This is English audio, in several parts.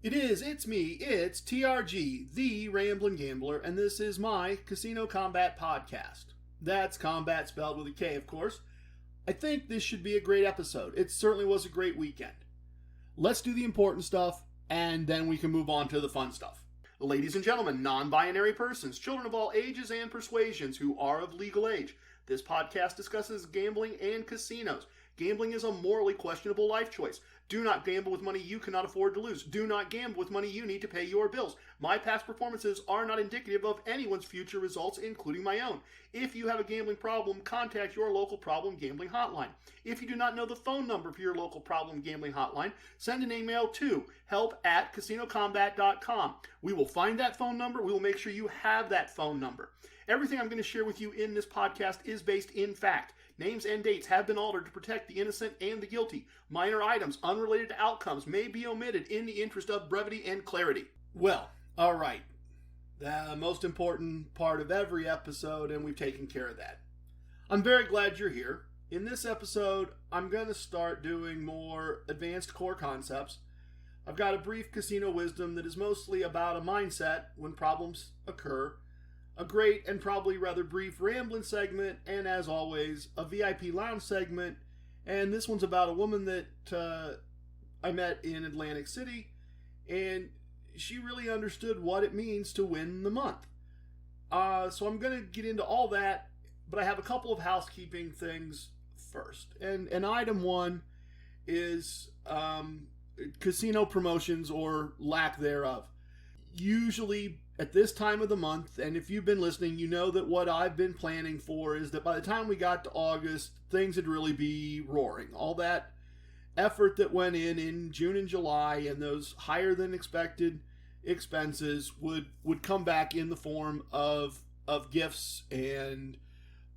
It's me, it's TRG, the Ramblin Gambler, and this is my Casino Kombat podcast. That's Kombat spelled with a K, of course. I think this should be a great episode. It certainly was a great weekend. Let's do the important stuff, and then we can move on to the fun stuff. Ladies and gentlemen, non-binary persons, children of all ages and persuasions who are of legal age, this podcast discusses gambling and casinos. Gambling is a morally questionable life choice. Do not gamble with money you cannot afford to lose. Do not gamble with money you need to pay your bills. My past performances are not indicative of anyone's future results, including my own. If you have a gambling problem, contact your local problem gambling hotline. If you do not know the phone number for your local problem gambling hotline, send an email to help@casinomcombat.com. We will find that phone number. We will make sure you have that phone number. Everything I'm going to share with you in this podcast is based in fact. Names and dates have been altered to protect the innocent and the guilty. Minor items unrelated to outcomes may be omitted in the interest of brevity and clarity. Well, all right. The most important part of every episode, and we've taken care of that. I'm very glad you're here. In this episode, I'm going to start doing more advanced core concepts. I've got a brief casino wisdom that is mostly about a mindset when problems occur, a great and probably rather brief rambling segment, and as always, a VIP lounge segment. And this one's about a woman that I met in Atlantic City, and she really understood what it means to win the month. So I'm going to get into all that, but I have a couple of housekeeping things first. And item one is casino promotions or lack thereof. Usually at this time of the month, and if you've been listening, you know that what I've been planning for is that by the time we got to August, things would really be roaring. All that effort that went in June and July and those higher than expected expenses would come back in the form of gifts and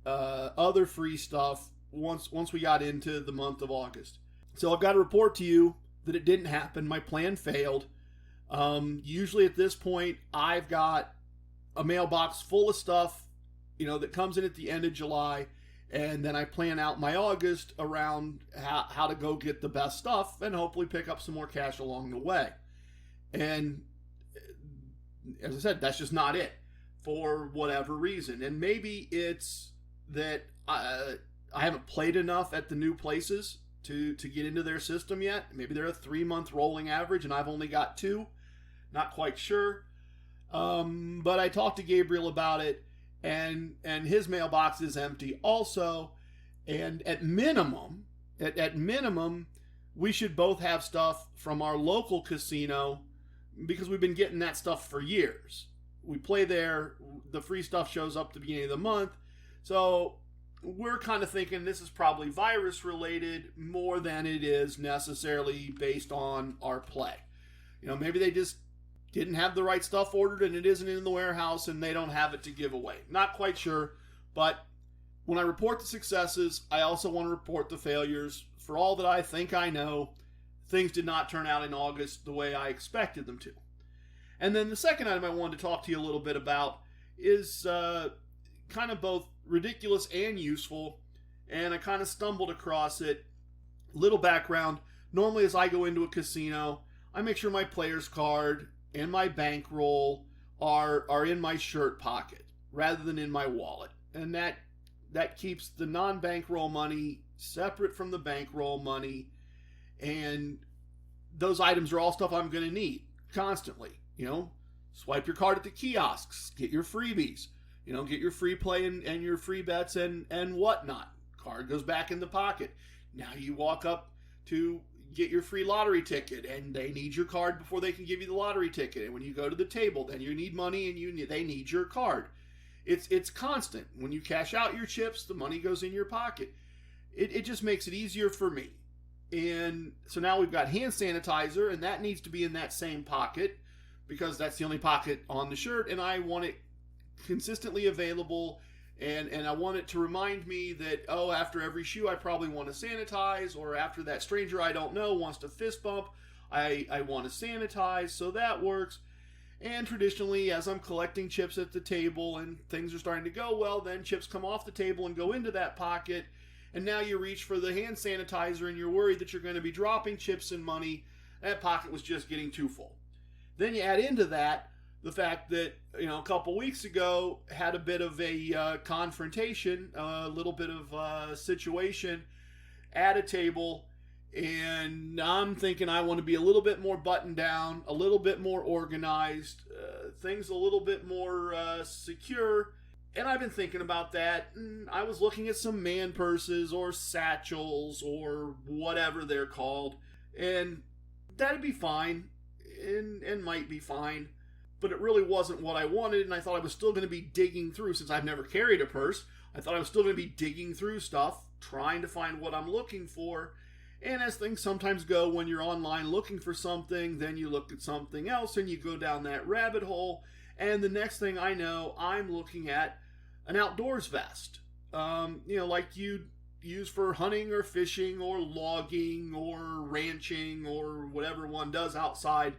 other free stuff once we got into the month of August. So I've got to report to you that it didn't happen. My plan failed. Usually at this point, I've got a mailbox full of stuff, that comes in at the end of July, and then I plan out my August around how to go get the best stuff and hopefully pick up some more cash along the way. And as I said, that's just not it for whatever reason. And maybe it's that I haven't played enough at the new places to get into their system yet. Maybe they're a 3-month rolling average and I've only got 2. Not quite sure. But I talked to Gabriel about it, and his mailbox is empty also. And at minimum, we should both have stuff from our local casino because we've been getting that stuff for years. We play there. The free stuff shows up at the beginning of the month. So we're kind of thinking this is probably virus related more than it is necessarily based on our play. Maybe they just didn't have the right stuff ordered and it isn't in the warehouse and they don't have it to give away. Not quite sure, but when I report the successes, I also want to report the failures. For all that I think I know, things did not turn out in August the way I expected them to. And then the second item I wanted to talk to you a little bit about is kind of both ridiculous and useful, and I kind of stumbled across it. Little background: normally as I go into a casino, I make sure my player's card and my bankroll are in my shirt pocket rather than in my wallet, and that keeps the non-bankroll money separate from the bankroll money. And those items are all stuff I'm going to need constantly. Swipe your card at the kiosks, get your freebies. Get your free play and your free bets and whatnot. Card goes back in the pocket. Now you walk up to get your free lottery ticket, and they need your card before they can give you the lottery ticket. And when you go to the table, then you need money and they need your card. It's constant. When you cash out your chips, the money goes in your pocket. It just makes it easier for me. And so now we've got hand sanitizer, and that needs to be in that same pocket because that's the only pocket on the shirt, and I want it consistently available, and I want it to remind me that, after every shoe I probably want to sanitize, or after that stranger I don't know wants to fist bump, I want to sanitize. So that works. And traditionally, as I'm collecting chips at the table and things are starting to go well, then chips come off the table and go into that pocket, and now you reach for the hand sanitizer and you're worried that you're going to be dropping chips and money. That pocket was just getting too full. Then you add into that the fact that, a couple weeks ago had a bit of a confrontation, a little bit of a situation at a table, and I'm thinking I want to be a little bit more buttoned down, a little bit more organized, things a little bit more secure. And I've been thinking about that, and I was looking at some man purses or satchels or whatever they're called, and that'd be fine, and might be fine, but it really wasn't what I wanted, and I thought I was still going to be digging through, since I've never carried a purse. I thought I was still going to be digging through stuff, trying to find what I'm looking for. And as things sometimes go when you're online looking for something, then you look at something else and you go down that rabbit hole. And the next thing I know, I'm looking at an outdoors vest. Like you'd use for hunting or fishing or logging or ranching or whatever one does outside.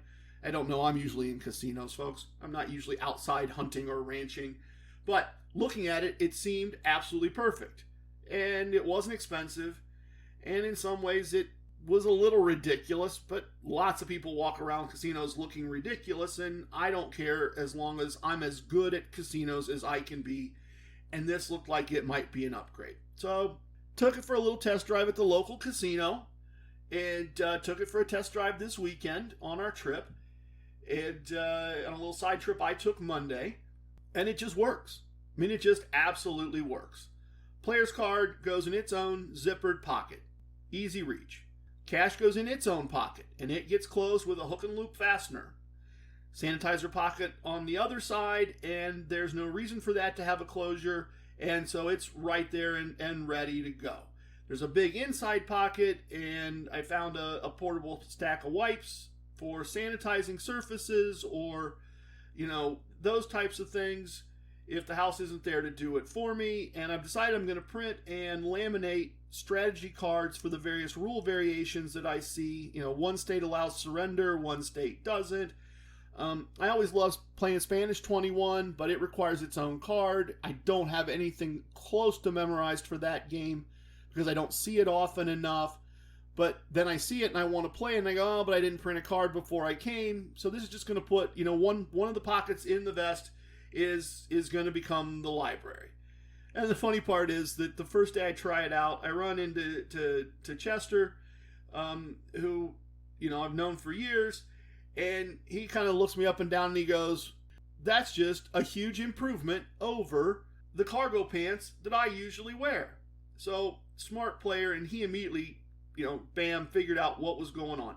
I don't know, I'm usually in casinos, folks. I'm not usually outside hunting or ranching. But looking at it, it seemed absolutely perfect. And it wasn't expensive. And in some ways it was a little ridiculous, but lots of people walk around casinos looking ridiculous, and I don't care as long as I'm as good at casinos as I can be. And this looked like it might be an upgrade. So took it for a little test drive at the local casino, and took it for a test drive this weekend on our trip. And on a little side trip I took Monday, and it just works. I mean, it just absolutely works. Player's card goes in its own zippered pocket. Easy reach. Cash goes in its own pocket, and it gets closed with a hook and loop fastener. Sanitizer pocket on the other side, and there's no reason for that to have a closure, and so it's right there and ready to go. There's a big inside pocket, and I found a portable stack of wipes for sanitizing surfaces or, those types of things if the house isn't there to do it for me. And I've decided I'm going to print and laminate strategy cards for the various rule variations that I see. One state allows surrender, one state doesn't. I always love playing Spanish 21, but it requires its own card. I don't have anything close to memorized for that game because I don't see it often enough. But then I see it and I want to play, and I go, oh, but I didn't print a card before I came. So this is just going to put, one of the pockets in the vest is going to become the library. And the funny part is that the first day I try it out, I run into to Chester, who, I've known for years, and he kind of looks me up and down and he goes, that's just a huge improvement over the cargo pants that I usually wear. So smart player, and he immediately, bam, figured out what was going on.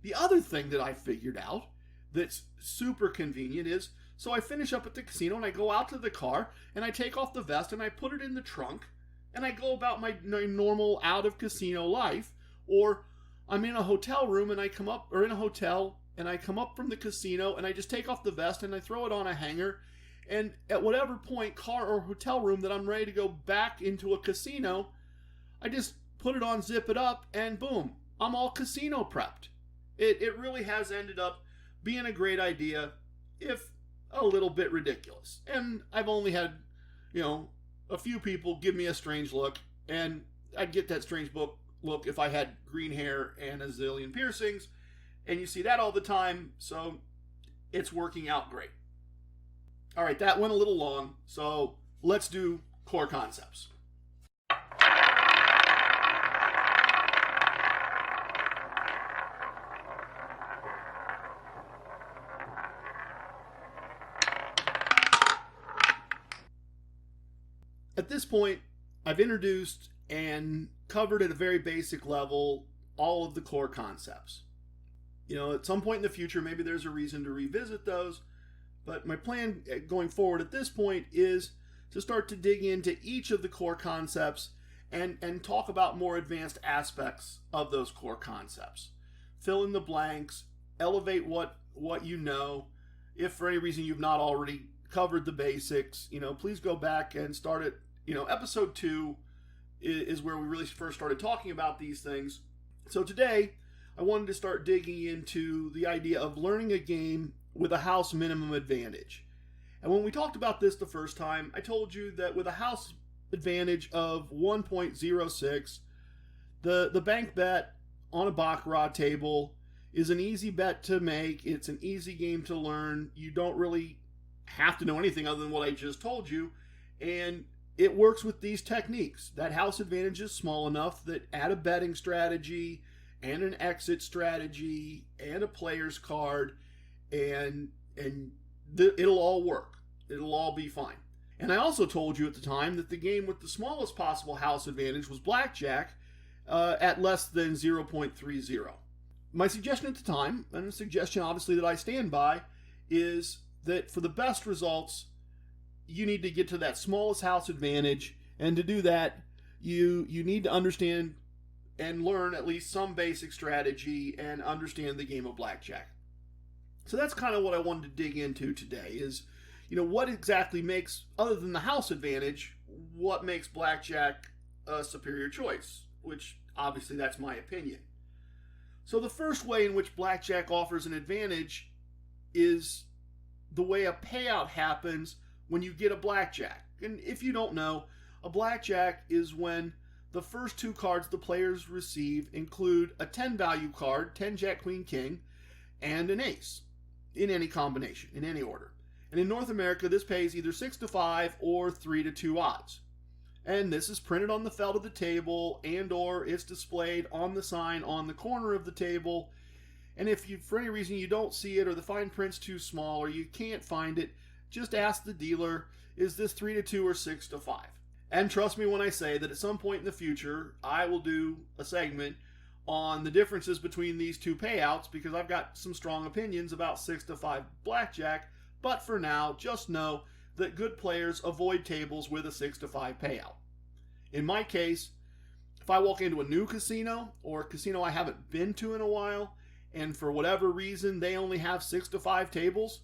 The other thing that I figured out that's super convenient is, so I finish up at the casino and I go out to the car and I take off the vest and I put it in the trunk and I go about my normal out of casino life. Or I'm in a hotel room and I come up, or in a hotel, and I come up from the casino and I just take off the vest and I throw it on a hanger. And at whatever point, car or hotel room, that I'm ready to go back into a casino, I just put it on, zip it up, and boom, I'm all casino prepped. It really has ended up being a great idea, if a little bit ridiculous. And I've only had, a few people give me a strange look, and I'd get that strange look if I had green hair and a zillion piercings, and you see that all the time, so it's working out great. All right, that went a little long, so let's do core concepts. At this point, I've introduced and covered at a very basic level all of the core concepts. At some point in the future, maybe there's a reason to revisit those, but my plan going forward at this point is to start to dig into each of the core concepts and talk about more advanced aspects of those core concepts. Fill in the blanks, elevate what you know. If for any reason you've not already covered the basics, please go back and start at, episode 2 is where we really first started talking about these things. So today, I wanted to start digging into the idea of learning a game with a house minimum advantage. And when we talked about this the first time, I told you that with a house advantage of 1.06, the bank bet on a Bacarrat table is an easy bet to make. It's an easy game to learn. You don't really have to know anything other than what I just told you. And it works with these techniques. That house advantage is small enough that add a betting strategy and an exit strategy and a player's card, and it'll all work. It'll all be fine. And I also told you at the time that the game with the smallest possible house advantage was Blackjack at less than 0.30. My suggestion at the time, and a suggestion obviously that I stand by, is that for the best results, you need to get to that smallest house advantage. And to do that, you need to understand and learn at least some basic strategy and understand the game of Blackjack. So that's kind of what I wanted to dig into today is, what exactly makes, other than the house advantage, what makes Blackjack a superior choice, which obviously that's my opinion. So the first way in which Blackjack offers an advantage is the way a payout happens when you get a Blackjack. And if you don't know, a Blackjack is when the first two cards the players receive include a 10 value card, 10 Jack, Queen, King, and an ace in any combination, in any order. And in North America, this pays either 6-5 or 3-2 odds. And this is printed on the felt of the table, and or it's displayed on the sign on the corner of the table. And if you, for any reason you don't see it, or the fine print's too small, or you can't find it, just ask the dealer, is this 3-2 or 6-5? And trust me when I say that at some point in the future, I will do a segment on the differences between these two payouts, because I've got some strong opinions about 6-5 Blackjack. But for now, just know that good players avoid tables with a 6-5 payout. In my case, if I walk into a new casino or a casino I haven't been to in a while, and for whatever reason they only have 6-5 tables,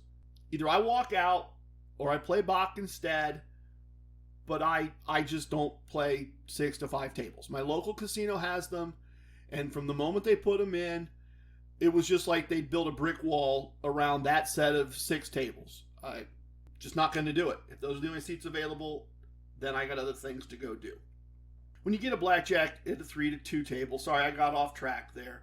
either I walk out or I play Bach instead, but I just don't play 6-5 tables. My local casino has them, and from the moment they put them in, it was just like they built a brick wall around that set of 6 tables. I'm just not going to do it. If those are the only seats available, then I got other things to go do. When you get a Blackjack at a 3-2 table, sorry, I got off track there.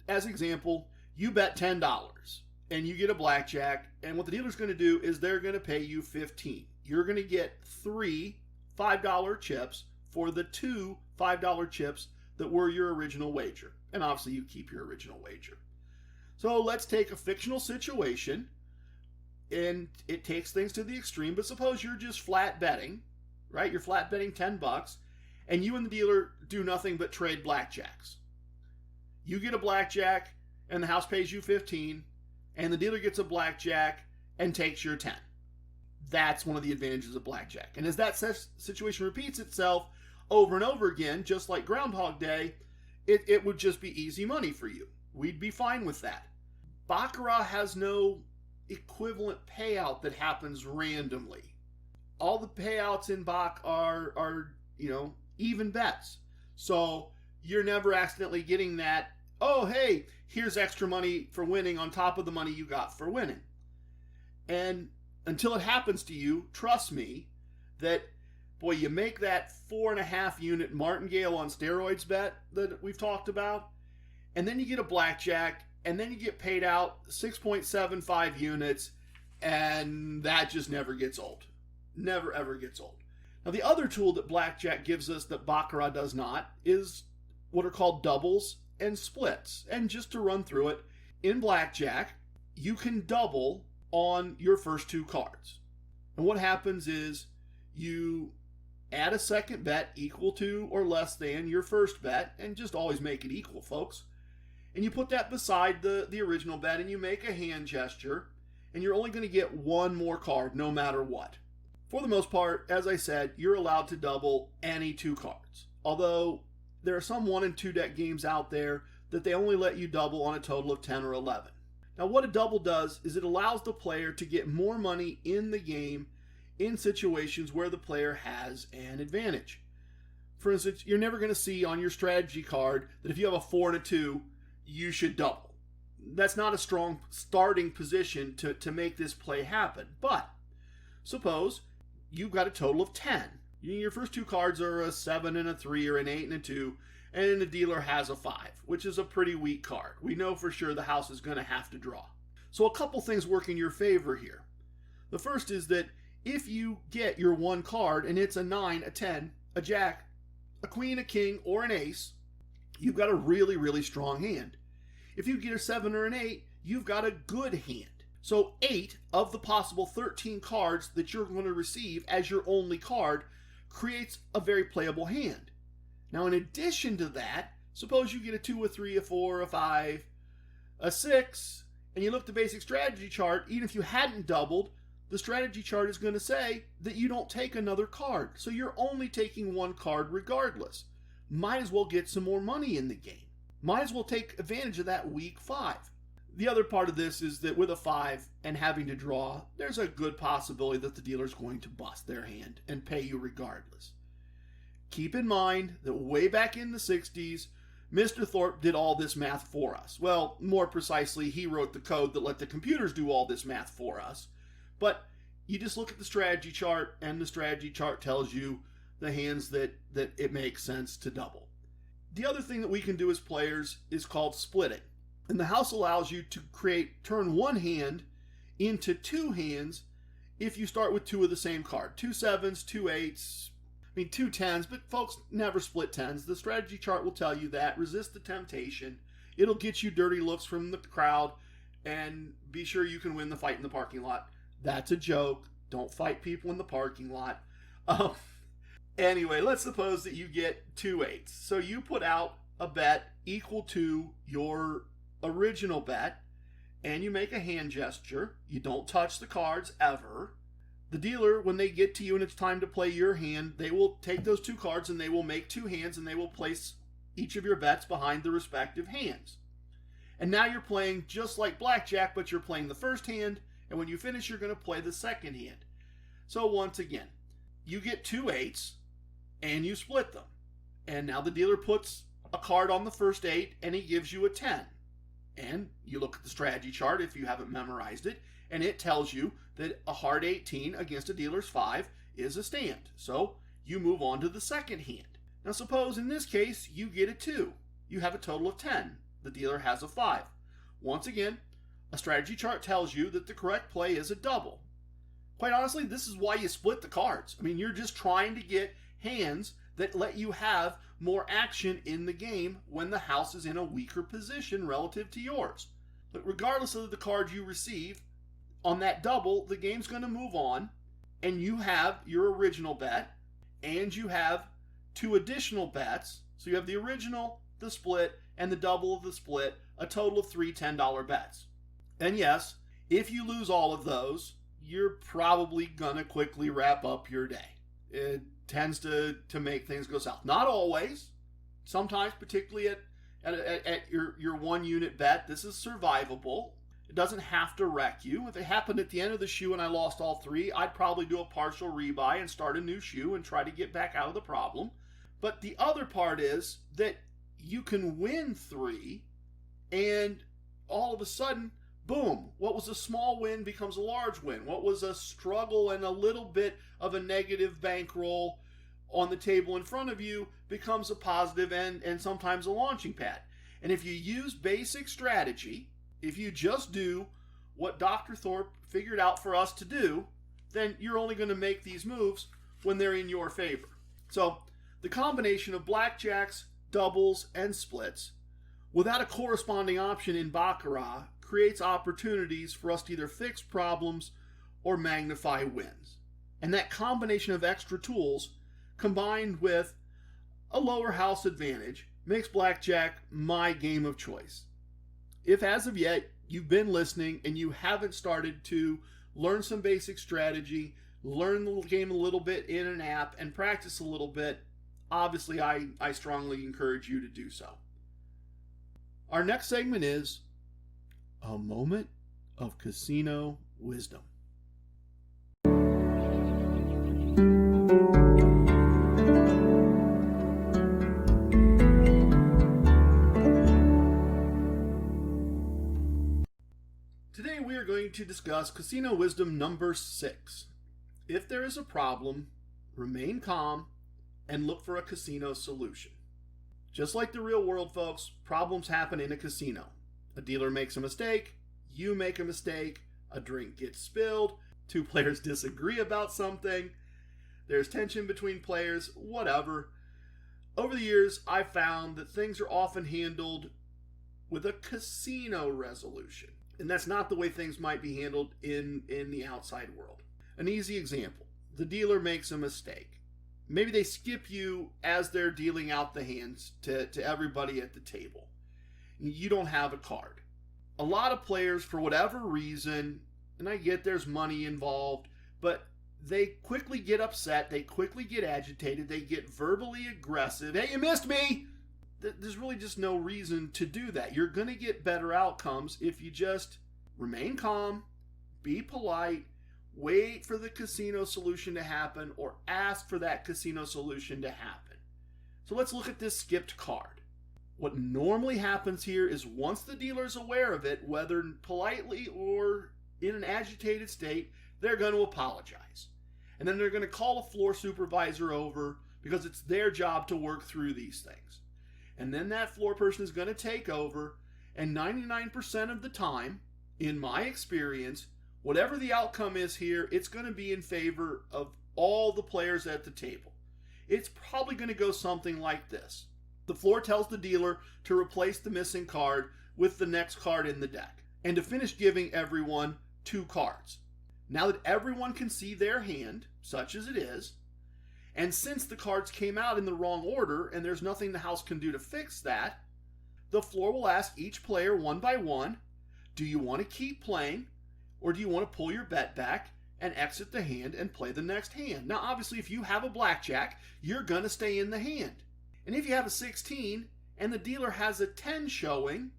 As an example, you bet $10 and you get a Blackjack, and what the dealer's going to do is they're going to pay you $15. You're going to get 3 $5 chips for the 2 $5 chips that were your original wager. And obviously you keep your original wager. So let's take a fictional situation, and it takes things to the extreme, but suppose you're just flat betting, right? You're flat betting $10, and you and the dealer do nothing but trade Blackjacks. You get a Blackjack, and the house pays you $15, and the dealer gets a Blackjack and takes your $10. That's one of the advantages of Blackjack. And as that situation repeats itself over and over again, just like Groundhog Day, it would just be easy money for you. We'd be fine with that. Bacarrat has no equivalent payout that happens randomly. All the payouts in Bach are even bets. So you're never accidentally getting that, oh, hey, here's extra money for winning on top of the money you got for winning. And until it happens to you, trust me that, boy, you make that 4.5 unit martingale on steroids bet that we've talked about, and then you get a Blackjack, and then you get paid out 6.75 units, and that just never gets old. Never, ever gets old. Now, the other tool that Blackjack gives us that Baccarat does not is what are called doubles and splits. And just to run through it, in Blackjack, you can double on your first 2 cards. And what happens is you add a second bet equal to or less than your first bet, and just always make it equal, folks. And you put that beside the original bet, and you make a hand gesture, and you're only going to get 1 more card no matter what. For the most part, as I said, you're allowed to double any 2 cards. Although there are some 1 and 2 deck games out there that they only let you double on a total of 10 or 11. Now, what a double does is it allows the player to get more money in the game in situations where the player has an advantage. For instance, you're never going to see on your strategy card that if you have a 4 and a 2, you should double. That's not a strong starting position to make this play happen. But suppose you've got a total of 10. Your first 2 cards are a 7 and a 3 or an 8 and a 2, and the dealer has a 5, which is a pretty weak card. We know for sure the house is going to have to draw. So a couple things work in your favor here. The first is that if you get your one card and it's a 9, a 10, a jack, a queen, a king, or an ace, you've got a really, really strong hand. If you get a 7 or an 8, you've got a good hand. So 8 of the possible 13 cards that you're going to receive as your only card creates a very playable hand. Now, in addition to that, suppose you get a 2, a 3, a 4, a 5, a 6, and you look at the basic strategy chart. Even if you hadn't doubled, the strategy chart is going to say that you don't take another card. So you're only taking one card regardless. Might as well get some more money in the game. Might as well take advantage of that weak 5. The other part of this is that with a 5 and having to draw, there's a good possibility that the dealer's going to bust their hand and pay you regardless. Keep in mind that way back in the 60s, Mr. Thorpe did all this math for us. Well, more precisely, he wrote the code that let the computers do all this math for us. But you just look at the strategy chart, and the strategy chart tells you the hands that it makes sense to double. The other thing that we can do as players is called splitting. And the house allows you to turn one hand into 2 hands if you start with 2 of the same card. 2 7s, 2 8s, 2 10s, but folks never split 10s. The strategy chart will tell you that. Resist the temptation. It'll get you dirty looks from the crowd, and be sure you can win the fight in the parking lot. That's a joke. Don't fight people in the parking lot. Anyway, let's suppose that you get 2 8s. So you put out a bet equal to your original bet, and you make a hand gesture. You don't touch the cards ever. The dealer, when they get to you and it's time to play your hand, they will take those 2 cards and they will make 2 hands, and they will place each of your bets behind the respective hands. And now you're playing just like Blackjack, but you're playing the first hand, and when you finish, you're going to play the second hand. So once again, you get 2 8s and you split them. And now the dealer puts a card on the first 8 and he gives you a 10. And you look at the strategy chart if you haven't memorized it, and it tells you that a hard 18 against a dealer's 5 is a stand. So you move on to the second hand. Now suppose in this case you get a 2. You have a total of 10. The dealer has a 5. Once again, a strategy chart tells you that the correct play is a double. Quite honestly, this is why you split the cards. You're just trying to get hands that let you have more action in the game when the house is in a weaker position relative to yours. But regardless of the cards you receive, on that double, the game's going to move on, and you have your original bet, and you have 2 additional bets. So you have the original, the split, and the double of the split, a total of 3 $10 bets. And yes, if you lose all of those, you're probably going to quickly wrap up your day. It tends to make things go south. Not always. Sometimes, particularly at your 1 unit bet, this is survivable. It doesn't have to wreck you. If it happened at the end of the shoe and I lost all 3, I'd probably do a partial rebuy and start a new shoe and try to get back out of the problem. But the other part is that you can win 3, and all of a sudden, boom, what was a small win becomes a large win. What was a struggle and a little bit of a negative bankroll on the table in front of you becomes a positive and sometimes a launching pad. And if you use basic strategy, if you just do what Dr. Thorpe figured out for us to do, then you're only going to make these moves when they're in your favor. So the combination of blackjacks, doubles, and splits without a corresponding option in Bacarrat creates opportunities for us to either fix problems or magnify wins. And that combination of extra tools combined with a lower house advantage makes blackjack my game of choice. If as of yet you've been listening and you haven't started to learn some basic strategy, learn the game a little bit in an app, and practice a little bit, obviously I strongly encourage you to do so. Our next segment is a moment of casino wisdom. Today we are going to discuss casino wisdom number 6. If there is a problem, remain calm and look for a casino solution. Just like the real world, folks, problems happen in a casino. A dealer makes a mistake, you make a mistake, a drink gets spilled, two players disagree about something, there's tension between players, whatever. Over the years, I've found that things are often handled with a casino resolution. And that's not the way things might be handled in the outside world. An easy example. The dealer makes a mistake. Maybe they skip you as they're dealing out the hands to everybody at the table. You don't have a card. A lot of players, for whatever reason, and I get there's money involved, but they quickly get upset, they quickly get agitated, they get verbally aggressive. Hey, you missed me! There's really just no reason to do that. You're going to get better outcomes if you just remain calm, be polite, wait for the casino solution to happen, or ask for that casino solution to happen. So let's look at this skipped card. What normally happens here is once the dealer's aware of it, whether politely or in an agitated state, they're going to apologize. And then they're going to call a floor supervisor over because it's their job to work through these things. And then that floor person is going to take over, and 99% of the time, in my experience, whatever the outcome is here, it's going to be in favor of all the players at the table. It's probably going to go something like this. The floor tells the dealer to replace the missing card with the next card in the deck, and to finish giving everyone 2 cards. Now that everyone can see their hand, such as it is, and since the cards came out in the wrong order and there's nothing the house can do to fix that, the floor will ask each player one by one, do you want to keep playing, or do you want to pull your bet back and exit the hand and play the next hand? Now obviously if you have a blackjack, you're going to stay in the hand. And if you have a 16 and the dealer has a 10 showing,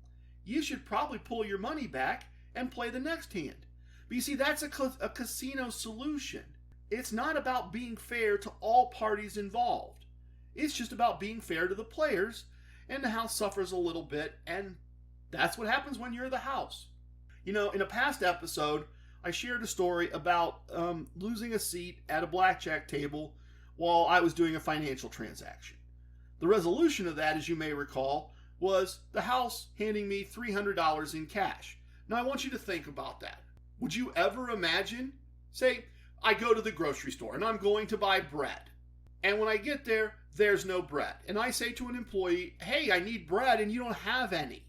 you should probably pull your money back and play the next hand. But you see, that's a casino solution. It's not about being fair to all parties involved. It's just about being fair to the players, and the house suffers a little bit, and that's what happens when you're the house. You know, in a past episode, I shared a story about losing a seat at a blackjack table while I was doing a financial transaction. The resolution of that, as you may recall, was the house handing me $300 in cash. Now I want you to think about that. Would you ever imagine, say, I go to the grocery store and I'm going to buy bread. And when I get there, there's no bread. And I say to an employee, hey, I need bread and you don't have any.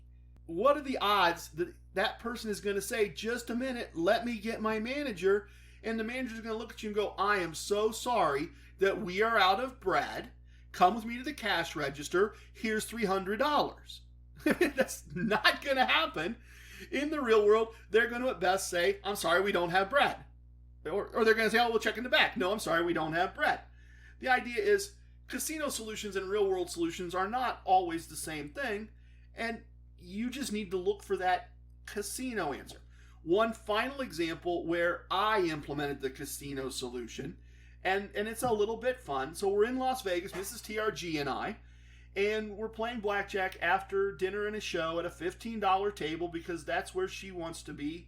What are the odds that that person is going to say, just a minute, let me get my manager. And the manager's going to look at you and go, I am so sorry that we are out of bread. Come with me to the cash register. Here's $300. That's not going to happen. In the real world, they're going to at best say, I'm sorry, we don't have bread. Or they're going to say, oh, we'll check in the back. No, I'm sorry, we don't have bread. The idea is casino solutions and real world solutions are not always the same thing. And you just need to look for that casino answer. One final example where I implemented the casino solution, and it's a little bit fun. So we're in Las Vegas, Mrs. TRG and I, and we're playing blackjack after dinner and a show at a $15 table because that's where she wants to be.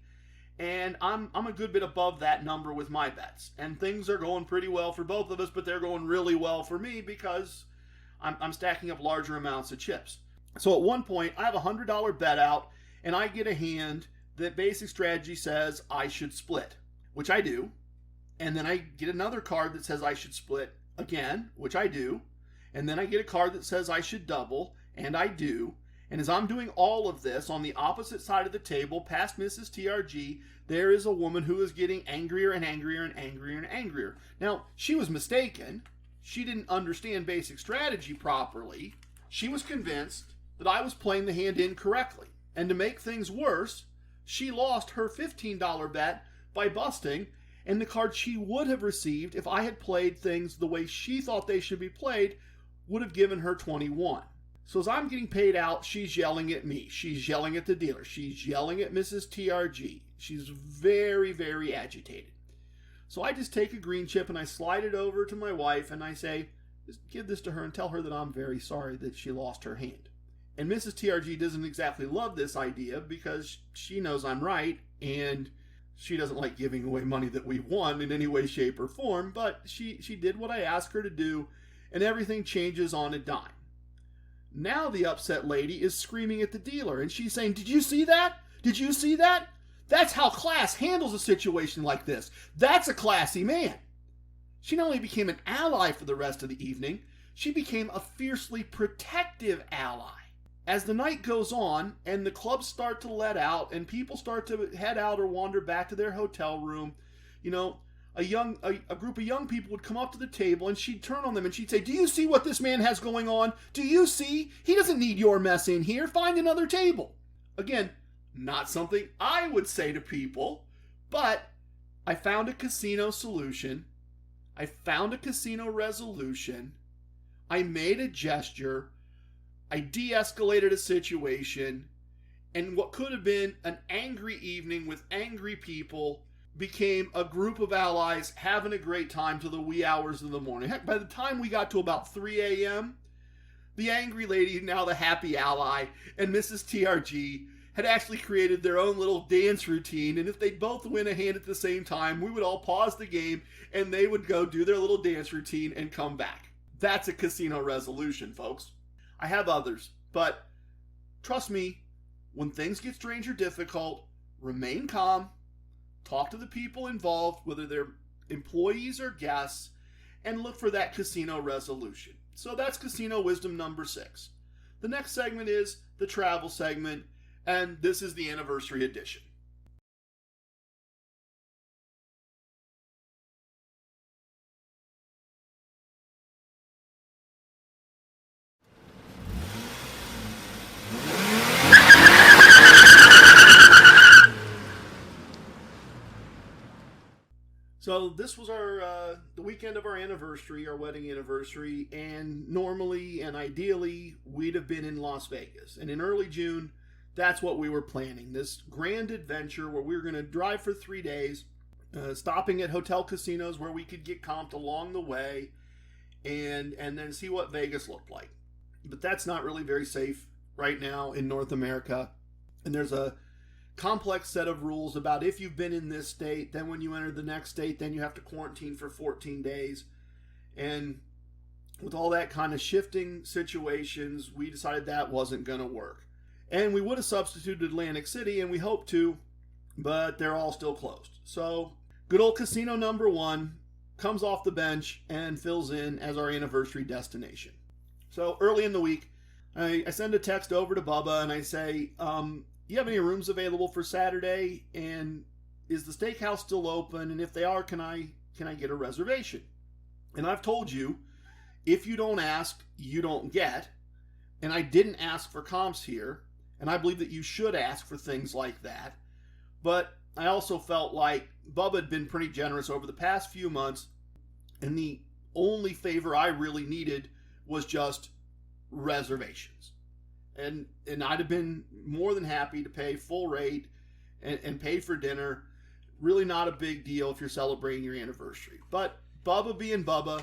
And I'm a good bit above that number with my bets. And things are going pretty well for both of us, but they're going really well for me because I'm stacking up larger amounts of chips. So at one point, I have a $100 bet out, and I get a hand that basic strategy says I should split, which I do. And then I get another card that says I should split again, which I do. And then I get a card that says I should double, and I do. And as I'm doing all of this, on the opposite side of the table, past Mrs. TRG, there is a woman who is getting angrier and angrier and angrier and angrier. Now, she was mistaken. She didn't understand basic strategy properly. She was convinced that I was playing the hand incorrectly. And to make things worse, she lost her $15 bet by busting, and the card she would have received if I had played things the way she thought they should be played would have given her 21. So as I'm getting paid out, she's yelling at me. She's yelling at the dealer. She's yelling at Mrs. TRG. She's very, very agitated. So I just take a green chip and I slide it over to my wife and I say, just give this to her and tell her that I'm very sorry that she lost her hand. And Mrs. TRG doesn't exactly love this idea because she knows I'm right and she doesn't like giving away money that we won in any way, shape, or form, but she did what I asked her to do, and everything changes on a dime. Now the upset lady is screaming at the dealer, and she's saying, "Did you see that? Did you see that? That's how class handles a situation like this. That's a classy man." She not only became an ally for the rest of the evening, she became a fiercely protective ally. As the night goes on and the clubs start to let out and people start to head out or wander back to their hotel room, a group of young people would come up to the table and she'd turn on them and she'd say, "Do you see what this man has going on? Do you see? He doesn't need your mess in here. Find another table." Again, not something I would say to people, but I found a casino solution. I found a casino resolution. I made a gesture. I de-escalated a situation. And what could have been an angry evening with angry people became a group of allies having a great time till the wee hours of the morning. Heck, by the time we got to about 3 a.m., the angry lady, now the happy ally, and Mrs. TRG had actually created their own little dance routine, and if they'd both win a hand at the same time, we would all pause the game, and they would go do their little dance routine and come back. That's a casino resolution, folks. I have others, but trust me, when things get strange or difficult, remain calm, talk to the people involved, whether they're employees or guests, and look for that casino resolution. So that's casino wisdom number 6. The next segment is the travel segment, and this is the anniversary edition. So this was the weekend of our anniversary, our wedding anniversary, and normally and ideally we'd have been in Las Vegas. And in early June, that's what we were planning, this grand adventure where we were going to drive for 3 days, stopping at hotel casinos where we could get comped along the way, and then see what Vegas looked like. But that's not really very safe right now in North America, and there's a complex set of rules about if you've been in this state, then when you enter the next state, then you have to quarantine for 14 days. And with all that kind of shifting situations, we decided that wasn't going to work. And we would have substituted Atlantic City, and we hoped to, but they're all still closed. So good old casino number 1 comes off the bench and fills in as our anniversary destination. So early in the week, I send a text over to Bubba and I say, you have any rooms available for Saturday? And is the steakhouse still open? And if they are, can I get a reservation? And I've told you, if you don't ask, you don't get. And I didn't ask for comps here. And I believe that you should ask for things like that. But I also felt like Bubba had been pretty generous over the past few months. And the only favor I really needed was just reservations. And I'd have been more than happy to pay full rate and pay for dinner. Really not a big deal if you're celebrating your anniversary. But Bubba being Bubba,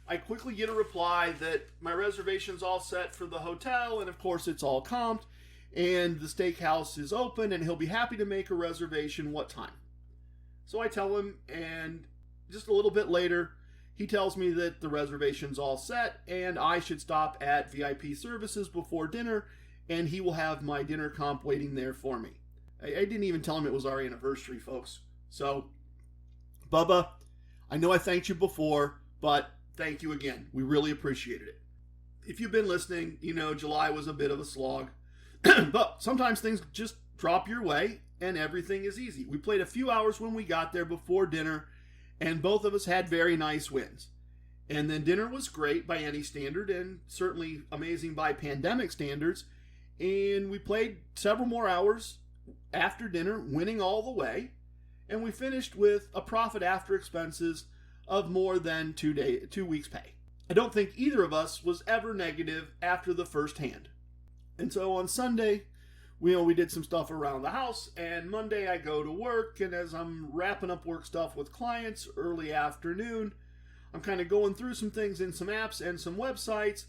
I quickly get a reply that my reservation's all set for the hotel, and of course it's all comped, and the steakhouse is open, and he'll be happy to make a reservation. What time? So I tell him, and just a little bit later, he tells me that the reservation's all set, and I should stop at VIP services before dinner, and he will have my dinner comp waiting there for me. I didn't even tell him it was our anniversary, folks. So, Bubba, I know I thanked you before, but thank you again. We really appreciated it. If you've been listening, you know July was a bit of a slog. But sometimes things just drop your way, and everything is easy. We played a few hours when we got there before dinner, and both of us had very nice wins. And then dinner was great by any standard, and certainly amazing by pandemic standards. And we played several more hours after dinner, winning all the way. And we finished with a profit after expenses of more than 2 weeks' pay. I don't think either of us was ever negative after the first hand. And so on Sunday, we did some stuff around the house, and Monday I go to work, and as I'm wrapping up work stuff with clients early afternoon, I'm kind of going through some things in some apps and some websites,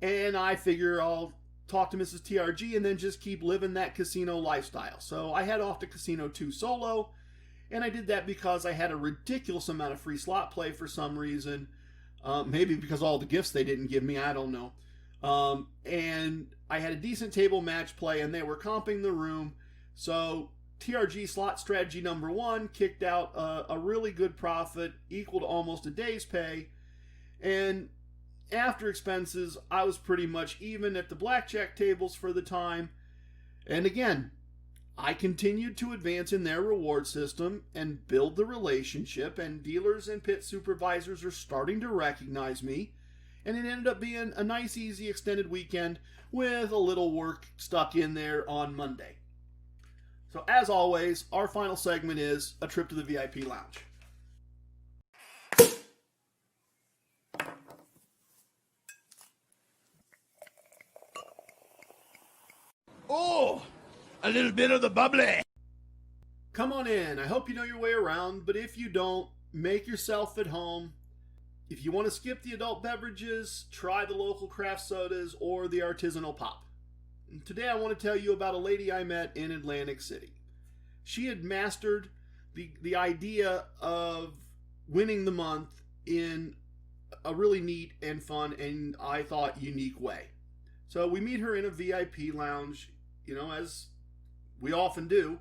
and I figure I'll talk to Mrs. TRG and then just keep living that casino lifestyle. So I head off to Casino 2 solo, and I did that because I had a ridiculous amount of free slot play for some reason. Maybe because all the gifts they didn't give me, I don't know. And I had a decent table match play, and they were comping the room. So TRG slot strategy number 1 kicked out a really good profit, equal to almost a day's pay. And after expenses, I was pretty much even at the blackjack tables for the time. And again, I continued to advance in their reward system and build the relationship, and dealers and pit supervisors are starting to recognize me. And it ended up being a nice, easy, extended weekend with a little work stuck in there on Monday. So as always, our final segment is a trip to the VIP lounge. Oh, a little bit of the bubbly. Come on in. I hope you know your way around, but if you don't, make yourself at home. If you want to skip the adult beverages, try the local craft sodas or the artisanal pop. Today I want to tell you about a lady I met in Atlantic City. She had mastered the idea of winning the month in a really neat and fun and, I thought, unique way. So we meet her in a VIP lounge, as we often do.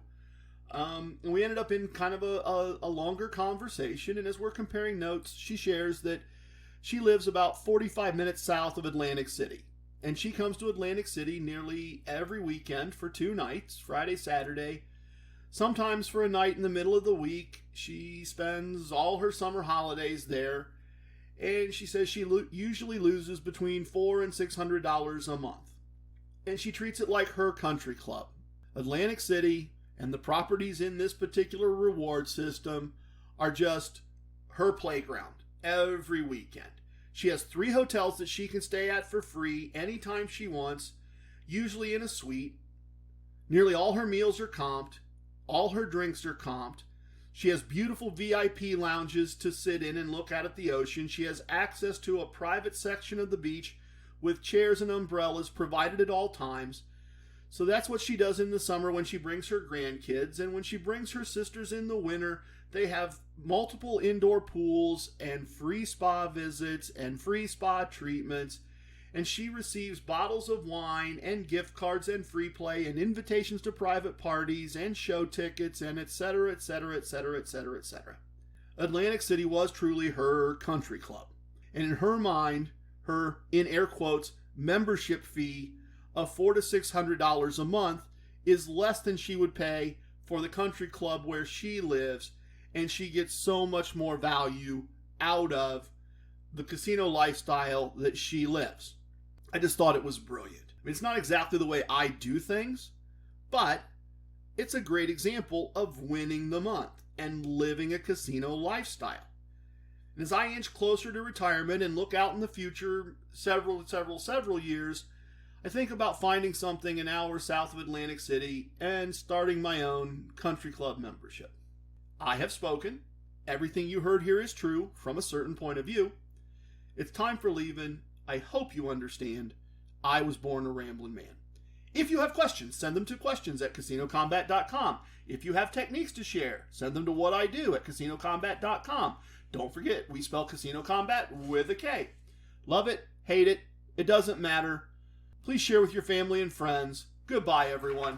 And we ended up in kind of a longer conversation. And as we're comparing notes, she shares that she lives about 45 minutes south of Atlantic City. And she comes to Atlantic City nearly every weekend for 2 nights, Friday, Saturday. Sometimes for a night in the middle of the week. She spends all her summer holidays there. And she says she usually loses between $400 and $600 a month. And she treats it like her country club. Atlantic City and the properties in this particular reward system are just her playground every weekend. She has 3 hotels that she can stay at for free anytime she wants, usually in a suite. Nearly all her meals are comped. All her drinks are comped. She has beautiful VIP lounges to sit in and look out at the ocean. She has access to a private section of the beach with chairs and umbrellas provided at all times. So that's what she does in the summer when she brings her grandkids. And when she brings her sisters in the winter, they have multiple indoor pools and free spa visits and free spa treatments. And she receives bottles of wine and gift cards and free play and invitations to private parties and show tickets and etc., etc., etc., etc., etc. Atlantic City was truly her country club. And in her mind, her, in air quotes, membership fee of $400 to $600 a month is less than she would pay for the country club where she lives, and she gets so much more value out of the casino lifestyle that she lives. I just thought it was brilliant. It's not exactly the way I do things, but it's a great example of winning the month and living a casino lifestyle. And as I inch closer to retirement and look out in the future several years, I think about finding something an hour south of Atlantic City and starting my own country club membership. I have spoken. Everything you heard here is true from a certain point of view. It's time for leaving. I hope you understand. I was born a Ramblin' Man. If you have questions, send them to questions@casinomcombat.com. If you have techniques to share, send them to what I do at casinomcombat.com. Don't forget, we spell Casino Combat with a K. Love it, hate it, it doesn't matter. Please share with your family and friends. Goodbye, everyone.